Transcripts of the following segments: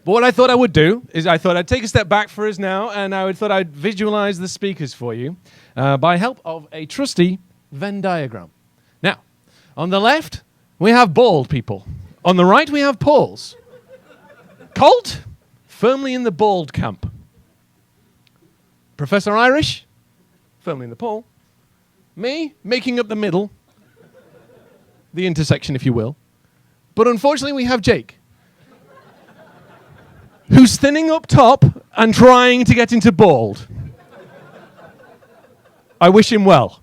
But what I thought I would do is I thought I'd take a step back for us now, and thought I'd visualize the speakers for you by help of a trusty Venn diagram. Now, on the left, we have bald people. On the right, we have poles. Colt, firmly in the bald camp. Professor Irish, firmly in the pole. Me, making up the middle. The intersection, if you will. But unfortunately, we have Jake, who's thinning up top and trying to get into bald. I wish him well.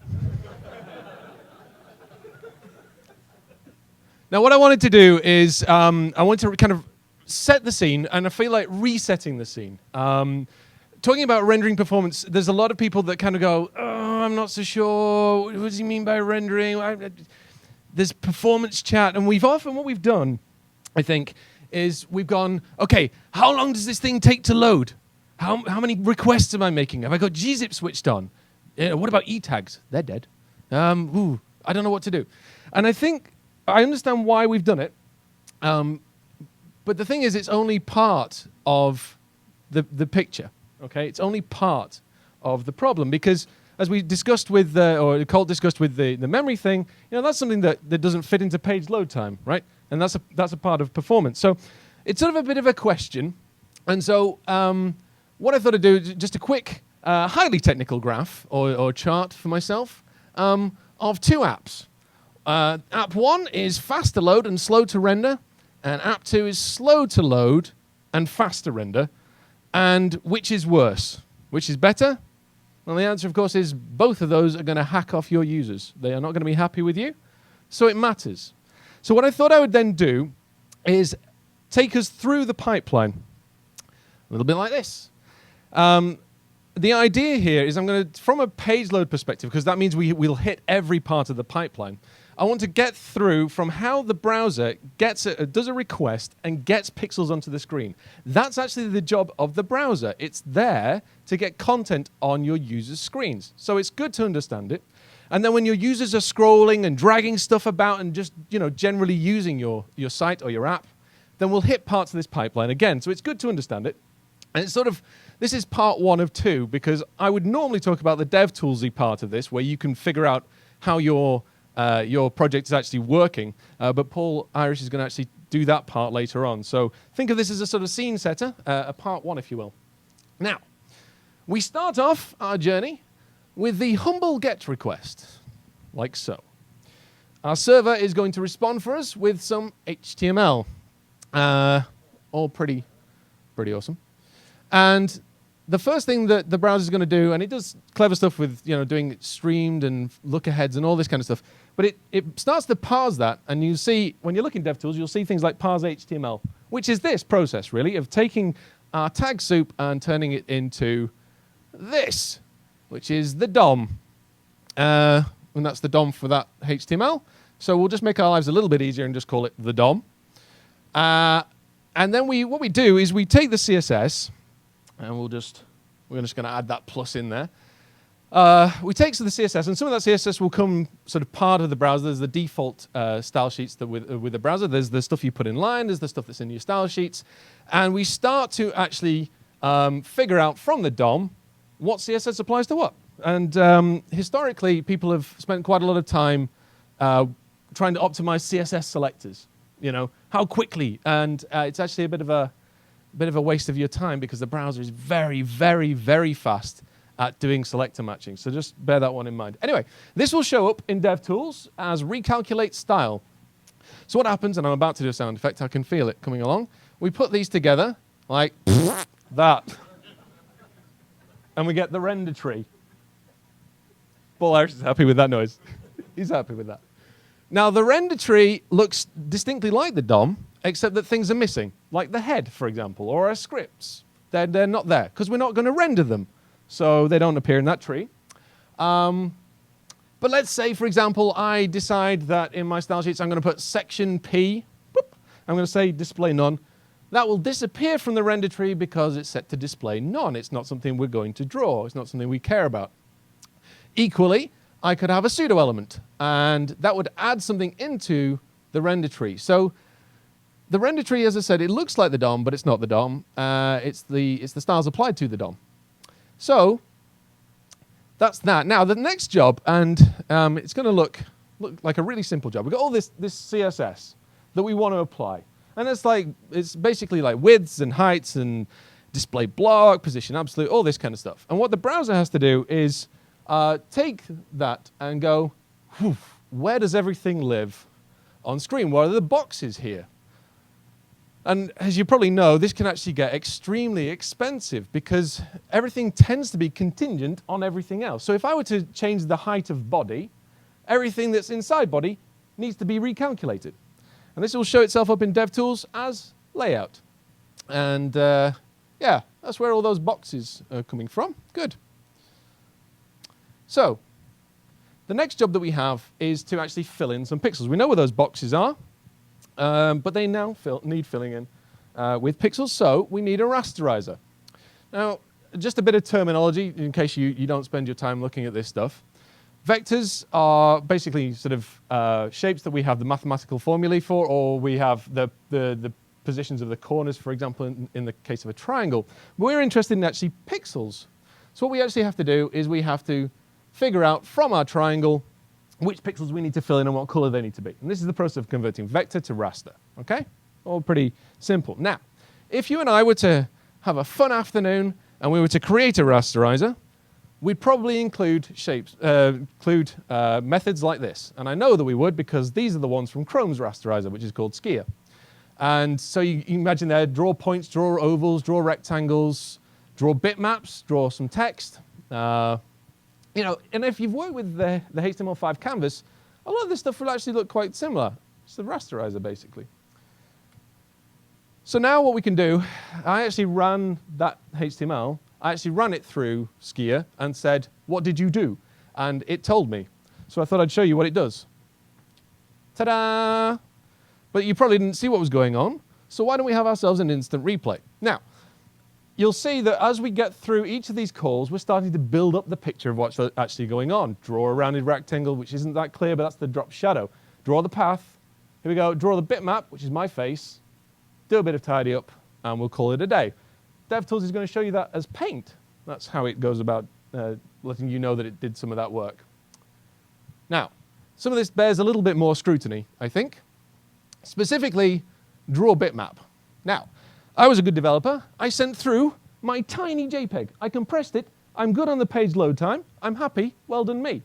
Now, what I wanted to do is I wanted to kind of set the scene, and I feel like resetting the scene. Talking about rendering performance, there's a lot of people that kind of go, oh, I'm not so sure. What does he mean by rendering? There's performance chat, and what we've done, I think, is we've gone, okay, how long does this thing take to load? How many requests am I making? Have I got gzip switched on? What about e-tags? They're dead. I don't know what to do. And I think I understand why we've done it, but the thing is, it's only part of the picture. Okay, it's only part of the problem, because as we discussed with, or Colt discussed with the memory thing, that's something that doesn't fit into page load time, right? And that's a part of performance. So it's sort of a bit of a question. And so what I thought I'd do, just a quick, highly technical graph or chart for myself of two apps. App 1 is fast to load and slow to render, and app 2 is slow to load and fast to render. And which is worse? Which is better? Well, the answer, of course, is both of those are going to hack off your users. They are not going to be happy with you, so it matters. So what I thought I would then do is take us through the pipeline, a little bit like this. The idea here is I'm going to, from a page load perspective, because that means we'll hit every part of the pipeline, I want to get through from how the browser does a request and gets pixels onto the screen. That's actually the job of the browser. It's there to get content on your users' screens. So it's good to understand it. And then when your users are scrolling and dragging stuff about and just generally using your site or your app, then we'll hit parts of this pipeline again. So it's good to understand it. And it's sort of, this is part 1 of 2, because I would normally talk about the DevToolsy part of this, where you can figure out how your project is actually working, but Paul Irish is going to actually do that part later on. So think of this as a sort of scene setter, a part 1, if you will. Now, we start off our journey with the humble GET request, like so. Our server is going to respond for us with some HTML, all pretty awesome. And the first thing that the browser is going to do, and it does clever stuff with doing it streamed and look-aheads and all this kind of stuff, but it starts to parse that, and you see, when you look in DevTools, you'll see things like parse HTML, which is this process, really, of taking our tag soup and turning it into this, which is the DOM. And that's the DOM for that HTML. So we'll just make our lives a little bit easier and just call it the DOM. And then what we do is we take the CSS, and we're just going to add that plus in there. We take the CSS, and some of that CSS will come sort of part of the browser. There's the default style sheets with the browser. There's the stuff you put in line. There's the stuff that's in your style sheets. And we start to actually figure out from the DOM what CSS applies to what. And historically, people have spent quite a lot of time trying to optimize CSS selectors. How quickly. And it's actually a bit of a waste of your time, because the browser is very, very, very fast at doing selector matching. So just bear that one in mind. Anyway, this will show up in DevTools as recalculate style. So what happens, and I'm about to do a sound effect, I can feel it coming along. We put these together like that. And we get the render tree. Paul Irish is happy with that noise. He's happy with that. Now, the render tree looks distinctly like the DOM, except that things are missing, like the head, for example, or our scripts. They're not there, because we're not going to render them. So they don't appear in that tree. But let's say, for example, I decide that in my style sheets I'm going to put section P. Boop, I'm going to say display none. That will disappear from the render tree because it's set to display none. It's not something we're going to draw. It's not something we care about. Equally, I could have a pseudo element, and that would add something into the render tree. So the render tree, as I said, it looks like the DOM, but it's not the DOM. It's the styles applied to the DOM. So that's that. Now the next job, and it's going to look like a really simple job. We've got all this CSS that we want to apply, and it's basically like widths and heights and display block, position absolute, all this kind of stuff. And what the browser has to do is take that and go, where does everything live on screen? What are the boxes here? And as you probably know, this can actually get extremely expensive because everything tends to be contingent on everything else. So if I were to change the height of body, everything that's inside body needs to be recalculated. And this will show itself up in DevTools as layout. And yeah, that's where all those boxes are coming from. Good. So the next job that we have is to actually fill in some pixels. We know where those boxes are. But they now need filling in with pixels, so we need a rasterizer. Now, just a bit of terminology in case you don't spend your time looking at this stuff. Vectors are basically sort of shapes that we have the mathematical formulae for, or we have the positions of the corners, for example, in the case of a triangle. We're interested in actually pixels. So what we actually have to do is we have to figure out from our triangle which pixels we need to fill in and what color they need to be. And this is the process of converting vector to raster, okay? All pretty simple. Now, if you and I were to have a fun afternoon and we were to create a rasterizer, we'd probably include methods like this. And I know that we would because these are the ones from Chrome's rasterizer, which is called Skier. And so you imagine there, draw points, draw ovals, draw rectangles, draw bitmaps, draw some text. You know, and if you've worked with the HTML5 canvas, a lot of this stuff will actually look quite similar. It's the rasterizer, basically. So now what we can do, I actually ran that HTML. I actually ran it through Skier and said, what did you do? And it told me. So I thought I'd show you what it does. Ta-da! But you probably didn't see what was going on. So why don't we have ourselves an instant replay? Now, you'll see that as we get through each of these calls, we're starting to build up the picture of what's actually going on. Draw a rounded rectangle, which isn't that clear, but that's the drop shadow. Draw the path. Here we go. Draw the bitmap, which is my face. Do a bit of tidy up, and we'll call it a day. DevTools is going to show you that as paint. That's how it goes about letting you know that it did some of that work. Now, some of this bears a little bit more scrutiny, I think. Specifically, DrawBitmap. Now, I was a good developer. I sent through my tiny JPEG. I compressed it. I'm good on the page load time. I'm happy. Well done me.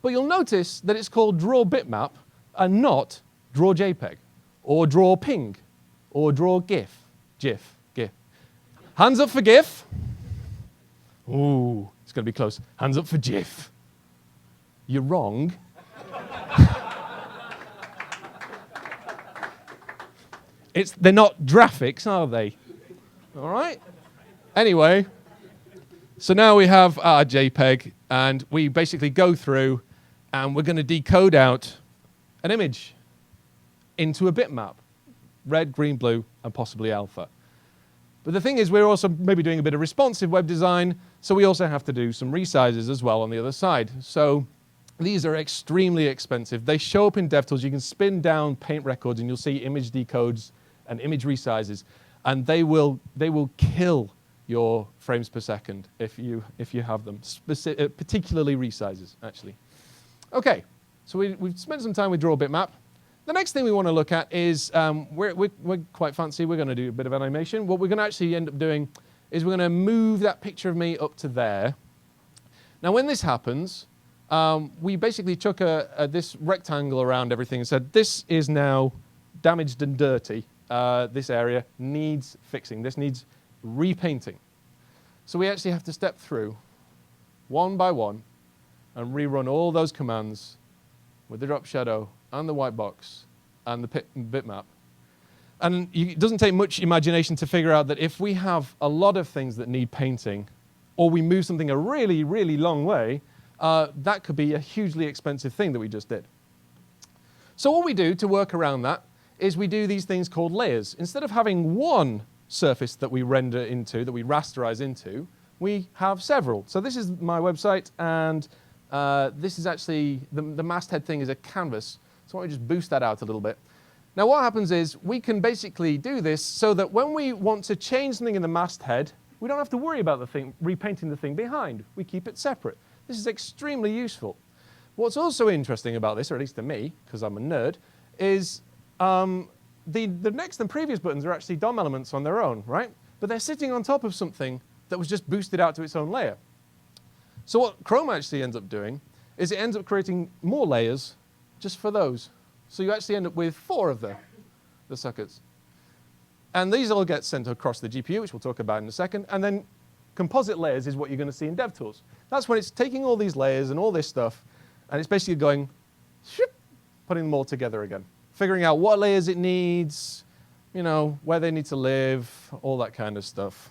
But you'll notice that it's called DrawBitmap and not DrawJPEG or DrawPing or DrawGIF. GIF. Hands up for GIF. Ooh, it's going to be close. Hands up for GIF. You're wrong. They're not graphics, are they? All right? Anyway, so now we have our JPEG, and we basically go through, and we're going to decode out an image into a bitmap. Red, green, blue, and possibly alpha. But the thing is, we're also maybe doing a bit of responsive web design, so we also have to do some resizes as well on the other side. So these are extremely expensive. They show up in DevTools. You can spin down paint records, and you'll see image decodes and image resizes, and they will kill your frames per second if you have them, particularly resizes, actually. Okay, so we've spent some time with DrawBitmap. The next thing we want to look at is, we're quite fancy. We're going to do a bit of animation. What we're going to actually end up doing is we're going to move that picture of me up to there. Now, when this happens, we basically took this rectangle around everything and said, this is now damaged and dirty. This area needs fixing. This needs repainting. So we actually have to step through one by one and rerun all those commands with the drop shadow and the white box and the bitmap. And it doesn't take much imagination to figure out that if we have a lot of things that need painting, or we move something a really, really long way, that could be a hugely expensive thing that we just did. So what we do to work around that is we do these things called layers. Instead of having one surface that we render into, that we rasterize into, we have several. So this is my website, and this is actually, the masthead thing is a canvas. So why don't we just boost that out a little bit. Now what happens is we can basically do this so that when we want to change something in the masthead, we don't have to worry about the thing, repainting the thing behind. We keep it separate. This is extremely useful. What's also interesting about this, or at least to me, because I'm a nerd, is the next and previous buttons are actually DOM elements on their own, right? But they're sitting on top of something that was just boosted out to its own layer. So what Chrome actually ends up doing is it ends up creating more layers just for those. So you actually end up with 4 of the suckers. And these all get sent across the GPU, which we'll talk about in a second. And then composite layers is what you're going to see in DevTools. That's when it's taking all these layers and all this stuff, and it's basically going, shoop, putting them all together again. Figuring out what layers it needs, you know, where they need to live, all that kind of stuff.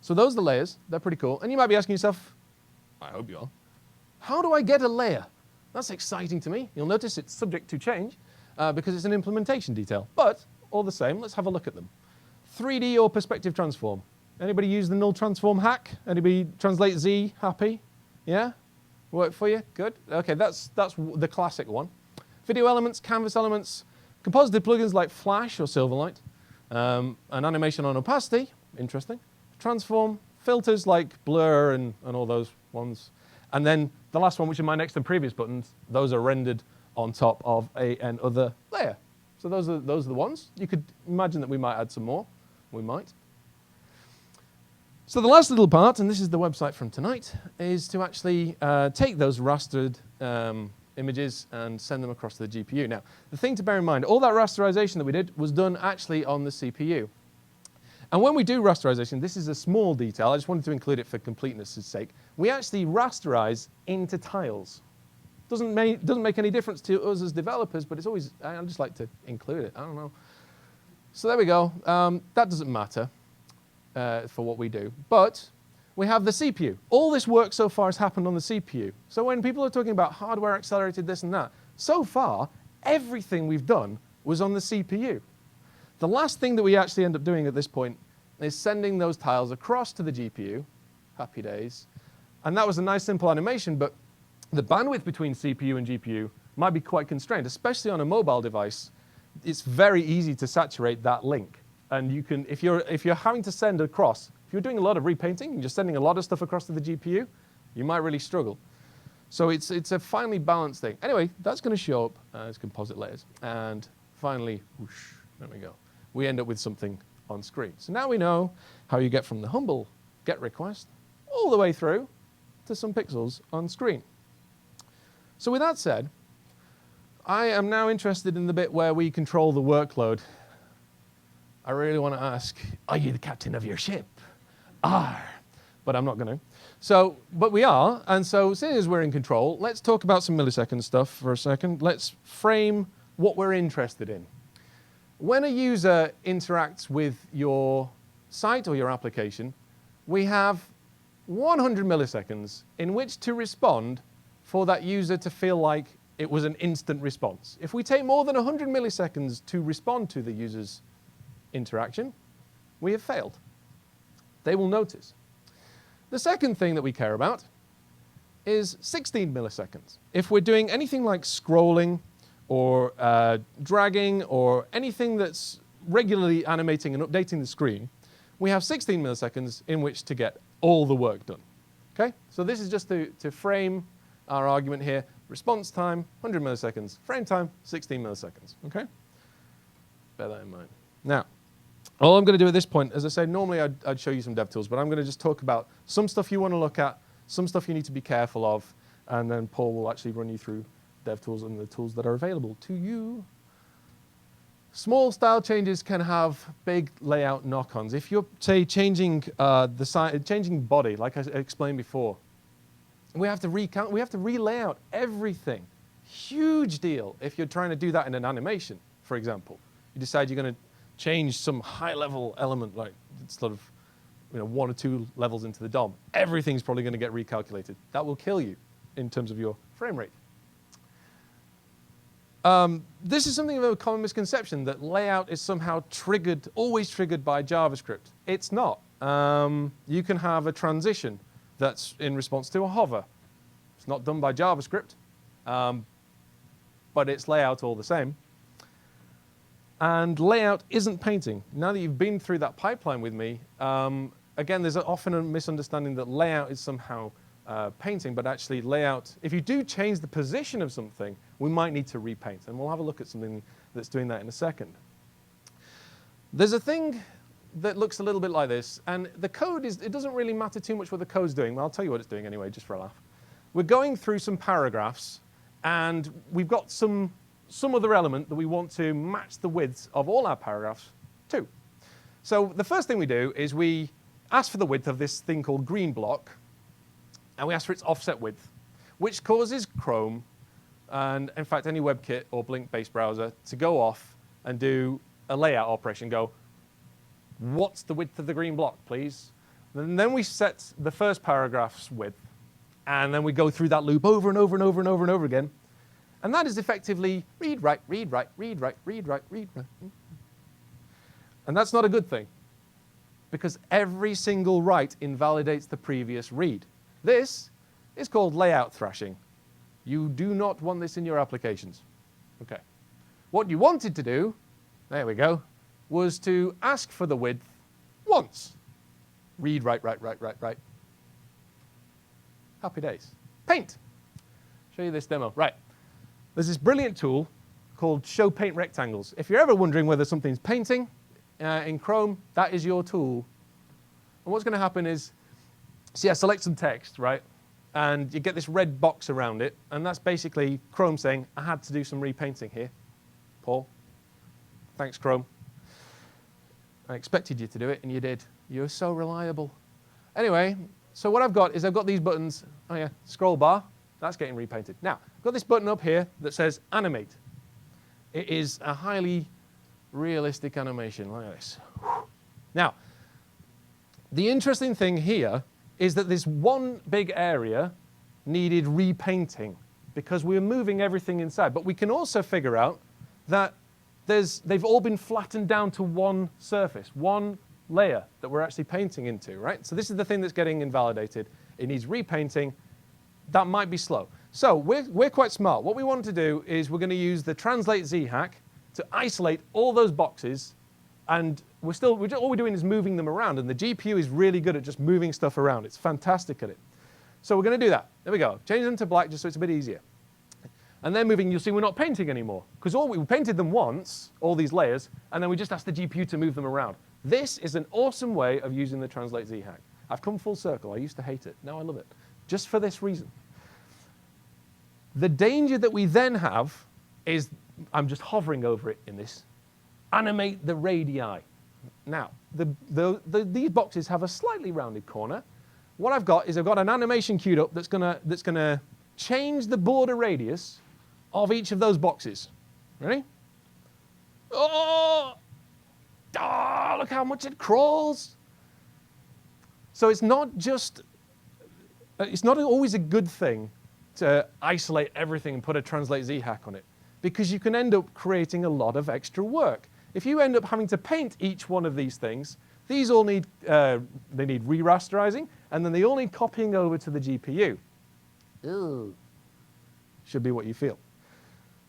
So those are the layers. They're pretty cool. And you might be asking yourself, I hope you are, how do I get a layer? That's exciting to me. You'll notice it's subject to change because it's an implementation detail. But all the same, let's have a look at them. 3D or perspective transform. Anybody use the null transform hack? Anybody translate Z happy? Yeah? Work for you? Good. OK, that's the classic one. Video elements, canvas elements, composited plugins like Flash or Silverlight, an animation on opacity, interesting, transform, filters like blur and all those ones. And then the last one, which are my next and previous buttons, those are rendered on top of an other layer. So those are the ones. You could imagine that we might add some more. We might. So the last little part, and this is the website from tonight, is to actually take those rastered images and send them across to the GPU. Now, the thing to bear in mind, all that rasterization that we did was done actually on the CPU. And when we do rasterization, this is a small detail. I just wanted to include it for completeness' sake. We actually rasterize into tiles. Doesn't make any difference to us as developers, but it's always, I just like to include it. I don't know. So there we go. That doesn't matter for what we do. But we have the CPU. All this work so far has happened on the CPU. So when people are talking about hardware accelerated this and that, so far, everything we've done was on the CPU. The last thing that we actually end up doing at this point is sending those tiles across to the GPU. Happy days. And that was a nice simple animation, but the bandwidth between CPU and GPU might be quite constrained, especially on a mobile device. It's very easy to saturate that link. And you can, if you're having to send across, if you're doing a lot of repainting, you're sending a lot of stuff across to the GPU, you might really struggle. So it's a finely balanced thing. Anyway, that's going to show up as composite layers. And finally, whoosh, there we go. We end up with something on screen. So now we know how you get from the humble GET request all the way through to some pixels on screen. So with that said, I am now interested in the bit where we control the workload. I really want to ask, are you the captain of your ship? Arr. But I'm not going to. So, but we are, and so seeing as we're in control, let's talk about some millisecond stuff for a second. Let's frame what we're interested in. When a user interacts with your site or your application, we have 100 milliseconds in which to respond for that user to feel like it was an instant response. If we take more than 100 milliseconds to respond to the user's interaction, we have failed. They will notice. The second thing that we care about is 16 milliseconds. If we're doing anything like scrolling or dragging or anything that's regularly animating and updating the screen, we have 16 milliseconds in which to get all the work done. Okay? So this is just to frame our argument here. Response time, 100 milliseconds. Frame time, 16 milliseconds. Okay? Bear that in mind. Now, all I'm going to do at this point, as I said, normally I'd show you some dev tools, but I'm going to just talk about some stuff you want to look at, some stuff you need to be careful of, and then Paul will actually run you through dev tools and the tools that are available to you. Small style changes can have big layout knock-ons. If you're, say, changing changing body, like I explained before, we have to relay out everything. Huge deal if you're trying to do that in an animation, for example. You decide you're going to change some high-level element, like sort of 1 or 2 levels into the DOM. Everything's probably going to get recalculated. That will kill you in terms of your frame rate. This is something of a common misconception, that layout is somehow always triggered by JavaScript. It's not. You can have a transition that's in response to a hover. It's not done by JavaScript, but it's layout all the same. And layout isn't painting. Now that you've been through that pipeline with me, again, there's often a misunderstanding that layout is somehow painting, but actually layout, if you do change the position of something, we might need to repaint. And we'll have a look at something that's doing that in a second. There's a thing that looks a little bit like this, and the code it doesn't really matter too much what the code's doing. Well, I'll tell you what it's doing anyway, just for a laugh. We're going through some paragraphs, and we've got some other element that we want to match the widths of all our paragraphs to. So the first thing we do is we ask for the width of this thing called green block, and we ask for its offset width, which causes Chrome, and in fact any WebKit or Blink-based browser, to go off and do a layout operation, go, what's the width of the green block, please? And then we set the first paragraph's width, and then we go through that loop over and over and over and over and over again. And that is effectively read, write, read, write, read, write, read, write, read, write. And that's not a good thing, because every single write invalidates the previous read. This is called layout thrashing. You do not want this in your applications. Okay. What you wanted to do, there we go, was to ask for the width once. Read, write, write, write, write, write. Happy days. Paint. Show you this demo. Right. There's this brilliant tool called Show Paint Rectangles. If you're ever wondering whether something's painting in Chrome, that is your tool. And what's going to happen is, see, I select some text, right? And you get this red box around it, and that's basically Chrome saying, I had to do some repainting here. Paul, thanks, Chrome. I expected you to do it, and you did. You're so reliable. Anyway, so what I've got is I've got these buttons. Oh yeah, scroll bar. That's getting repainted. Now, I've got this button up here that says animate. It is a highly realistic animation like this. Now, the interesting thing here is that this one big area needed repainting because we were moving everything inside. But we can also figure out that they've all been flattened down to one surface, one layer that we're actually painting into, right? So this is the thing that's getting invalidated. It needs repainting. That might be slow. So we're quite smart. What we want to do is we're going to use the translate Z hack to isolate all those boxes, and all we're doing is moving them around, and the GPU is really good at just moving stuff around. It's fantastic at it. So we're going to do that. There we go. Change them to black just so it's a bit easier. And then moving, you'll see we're not painting anymore, because we painted them once, all these layers, and then we just asked the GPU to move them around. This is an awesome way of using the translate Z hack. I've come full circle. I used to hate it. Now I love it, just for this reason. The danger that we then have is, I'm just hovering over it in this, animate the radii. Now, these boxes have a slightly rounded corner. What I've got is I've got an animation queued up that's gonna change the border radius of each of those boxes. Ready? Oh, look how much it crawls. So it's not always a good thing to isolate everything and put a translate Z hack on it, because you can end up creating a lot of extra work. If you end up having to paint each one of these things, these all need re-rasterizing, and then they all need copying over to the GPU. Ew. Should be what you feel.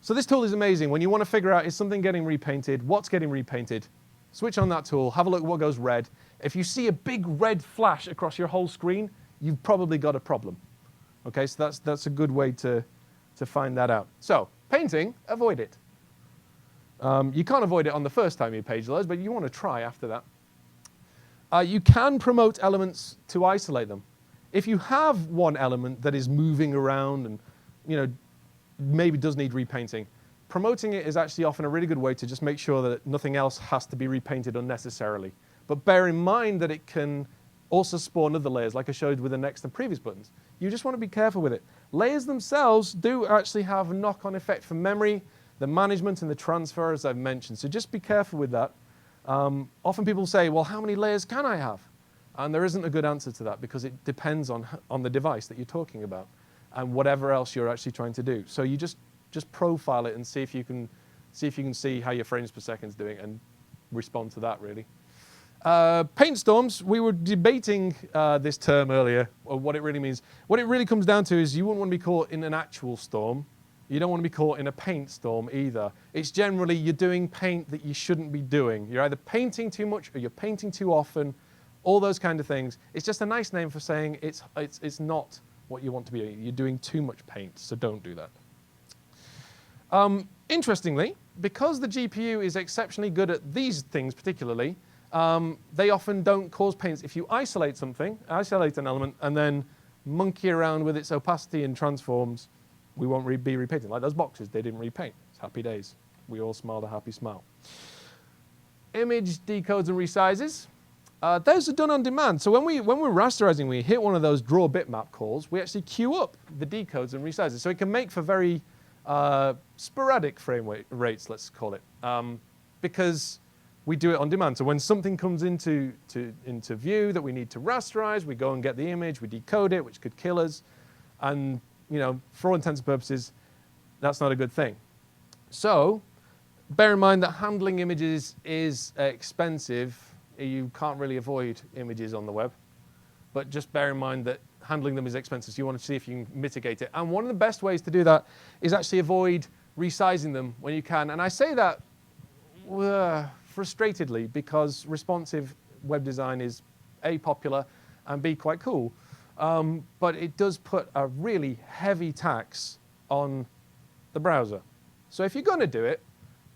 So this tool is amazing. When you want to figure out, is something getting repainted, what's getting repainted, switch on that tool, have a look at what goes red. If you see a big red flash across your whole screen, you've probably got a problem. Okay, so that's a good way to find that out. So painting, avoid it. You can't avoid it on the first time you page loads, but you want to try after that. You can promote elements to isolate them. If you have one element that is moving around and maybe does need repainting, promoting it is actually often a really good way to just make sure that nothing else has to be repainted unnecessarily. But bear in mind that it can also spawn other layers, like I showed with the next and previous buttons. You just want to be careful with it. Layers themselves do actually have a knock-on effect for memory, the management, and the transfer, as I've mentioned. So just be careful with that. Often people say, well, how many layers can I have? And there isn't a good answer to that, because it depends on the device that you're talking about and whatever else you're actually trying to do. So you just profile it and see if you can see how your frames per second is doing and respond to that, really. Paint storms, we were debating this term earlier, or what it really means. What it really comes down to is you wouldn't want to be caught in an actual storm. You don't want to be caught in a paint storm either. It's generally you're doing paint that you shouldn't be doing. You're either painting too much or you're painting too often, all those kind of things. It's just a nice name for saying it's not what you want to be doing. You're doing too much paint, so don't do that. Interestingly, because the GPU is exceptionally good at these things particularly, they often don't cause paints. If you isolate something, isolate an element, and then monkey around with its opacity and transforms, we won't be repainting. Like those boxes, they didn't repaint. It's happy days. We all smiled a happy smile. Image decodes and resizes. Those are done on demand. So when we're rasterizing, we hit one of those DrawBitmap calls, we actually queue up the decodes and resizes. So it can make for very sporadic frame rates, let's call it, because we do it on demand. So when something comes into view that we need to rasterize, we go and get the image, we decode it, which could kill us. And for all intents and purposes, that's not a good thing. So bear in mind that handling images is expensive. You can't really avoid images on the web. But just bear in mind that handling them is expensive. So you want to see if you can mitigate it. And one of the best ways to do that is actually avoid resizing them when you can. And I say that frustratedly because responsive web design is A, popular, and B, quite cool. But it does put a really heavy tax on the browser. So if you're going to do it,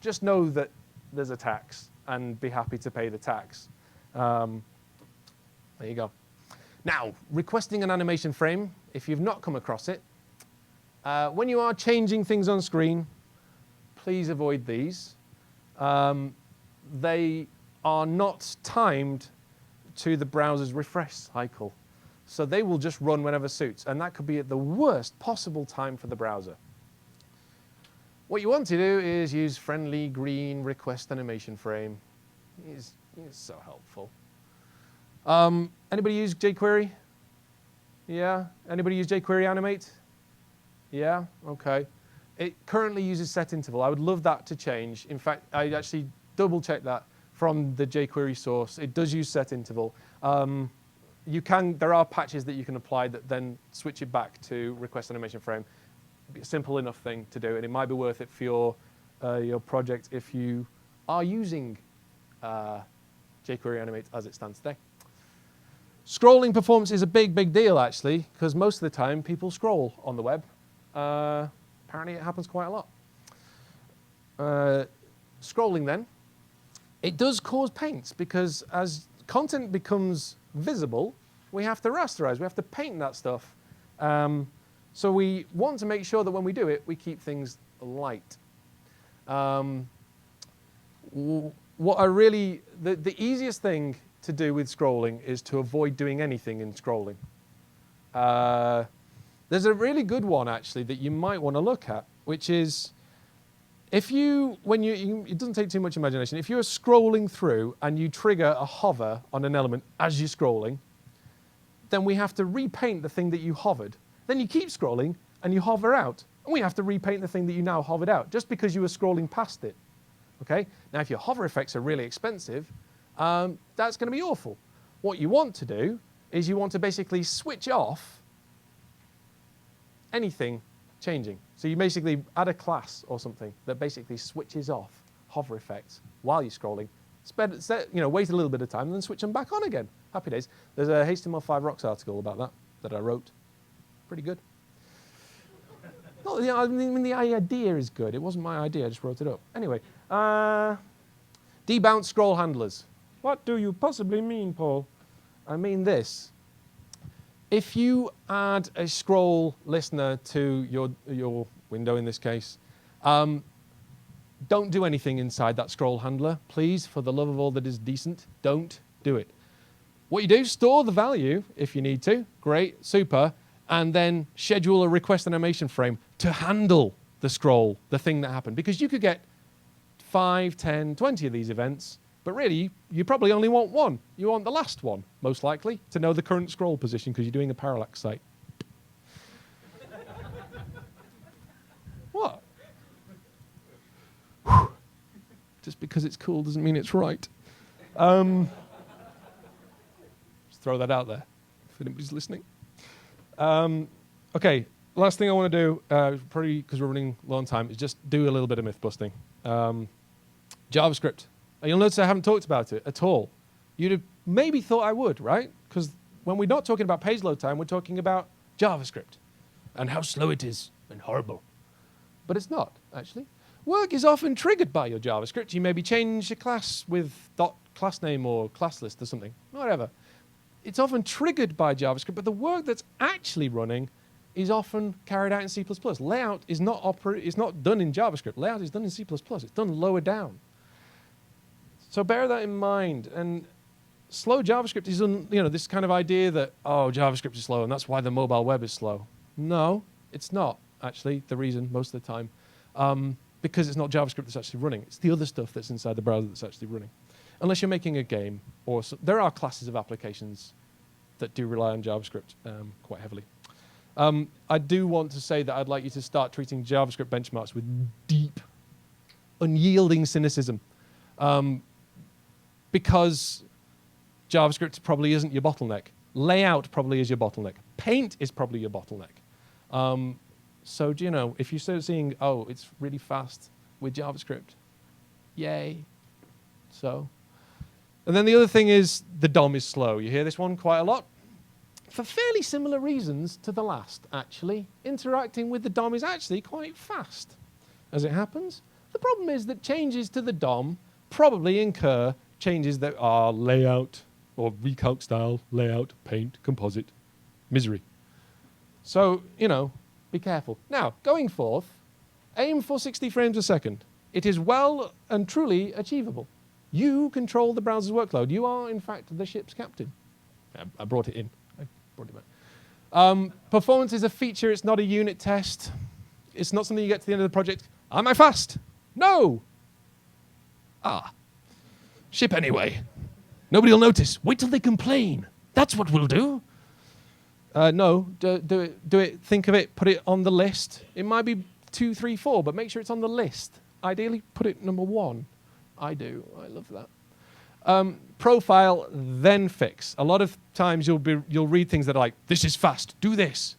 just know that there's a tax and be happy to pay the tax. There you go. Now, requesting an animation frame, if you've not come across it, when you are changing things on screen, please avoid these. They are not timed to the browser's refresh cycle. So they will just run whenever suits. And that could be at the worst possible time for the browser. What you want to do is use friendly green request animation frame. It's so helpful. Anybody use jQuery? Yeah? Anybody use jQuery Animate? Yeah? Okay. It currently uses set interval. I would love that to change. In fact, I actually double-checked that from the jQuery source. It does use set interval. There are patches that you can apply that then switch it back to request animation frame. A simple enough thing to do, and it might be worth it for your project if you are using jQuery Animate as it stands today. Scrolling performance is a big, big deal, actually, because most of the time people scroll on the web. Apparently it happens quite a lot. Scrolling then, it does cause paints, because as content becomes visible, we have to rasterize, we have to paint that stuff. So we want to make sure that when we do it, we keep things light. The easiest thing to do with scrolling is to avoid doing anything in scrolling. There's a really good one, actually, that you might want to look at, which is it doesn't take too much imagination. If you're scrolling through and you trigger a hover on an element as you're scrolling, then we have to repaint the thing that you hovered. Then you keep scrolling and you hover out, and we have to repaint the thing that you now hovered out, just because you were scrolling past it. Okay? Now, if your hover effects are really expensive, that's going to be awful. What you want to do is you want to basically switch off anything changing. So you basically add a class or something that basically switches off hover effects while you're scrolling. Wait a little bit of time and then switch them back on again. Happy days. There's a HTML5 Rocks article about that I wrote. Pretty good. I mean, the idea is good. It wasn't my idea. I just wrote it up. Anyway, debounce scroll handlers. What do you possibly mean, Paul? I mean this. If you add a scroll listener to your window in this case, don't do anything inside that scroll handler. Please, for the love of all that is decent, don't do it. What you do, store the value if you need to. Great, super. And then schedule a request animation frame to handle the scroll, the thing that happened. Because you could get 5, 10, 20 of these events, but really, you probably only want one. You want the last one, most likely, to know the current scroll position because you're doing a parallax site. What? Just because it's cool doesn't mean it's right. Just throw that out there if anybody's listening. Okay, last thing I want to do, probably because we're running low on time, is just do a little bit of myth busting. JavaScript. And you'll notice I haven't talked about it at all. You'd have maybe thought I would, right? Because when we're not talking about page load time, we're talking about JavaScript and how slow it is and horrible. But it's not, actually. Work is often triggered by your JavaScript. You maybe change a class with .class name or class list or something, whatever. It's often triggered by JavaScript, but the work that's actually running is often carried out in C++. Layout is not done in JavaScript. Layout is done in C++. It's done lower down. So bear that in mind. And slow JavaScript is, this kind of idea that, oh, JavaScript is slow and that's why the mobile web is slow. No, it's not actually the reason most of the time. Because it's not JavaScript that's actually running. It's the other stuff that's inside the browser that's actually running. Unless you're making a game, or there are classes of applications that do rely on JavaScript quite heavily. I do want to say that I'd like you to start treating JavaScript benchmarks with deep, unyielding cynicism. Because JavaScript probably isn't your bottleneck. Layout probably is your bottleneck. Paint is probably your bottleneck. So, if you start seeing, oh, it's really fast with JavaScript, yay. So, and then the other thing is the DOM is slow. You hear this one quite a lot. For fairly similar reasons to the last, actually. Interacting with the DOM is actually quite fast, as it happens. The problem is that changes to the DOM probably incur changes that are layout, or recalc style, layout, paint, composite, misery. So, be careful. Now, going forth, aim for 60 frames a second. It is well and truly achievable. You control the browser's workload. You are, in fact, the ship's captain. I brought it in. I brought it back. Performance is a feature. It's not a unit test. It's not something you get to the end of the project. Am I fast? No. Ship anyway. Nobody will notice. Wait till they complain. That's what we'll do. No, do it, think of it, put it on the list. It might be 2, 3, 4, but make sure it's on the list. Ideally, put it number 1. I do. I love that. Profile, then fix. A lot of times you'll read things that are like, this is fast, do this.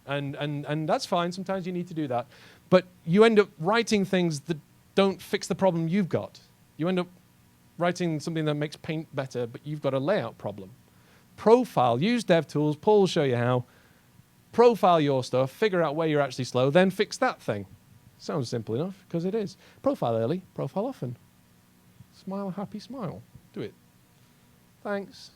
And that's fine. Sometimes you need to do that. But you end up writing things that don't fix the problem you've got. You end up writing something that makes paint better, but you've got a layout problem. Profile, use DevTools, Paul will show you how. Profile your stuff, figure out where you're actually slow, then fix that thing. Sounds simple enough, because it is. Profile early, profile often. Smile, happy, smile. Do it. Thanks.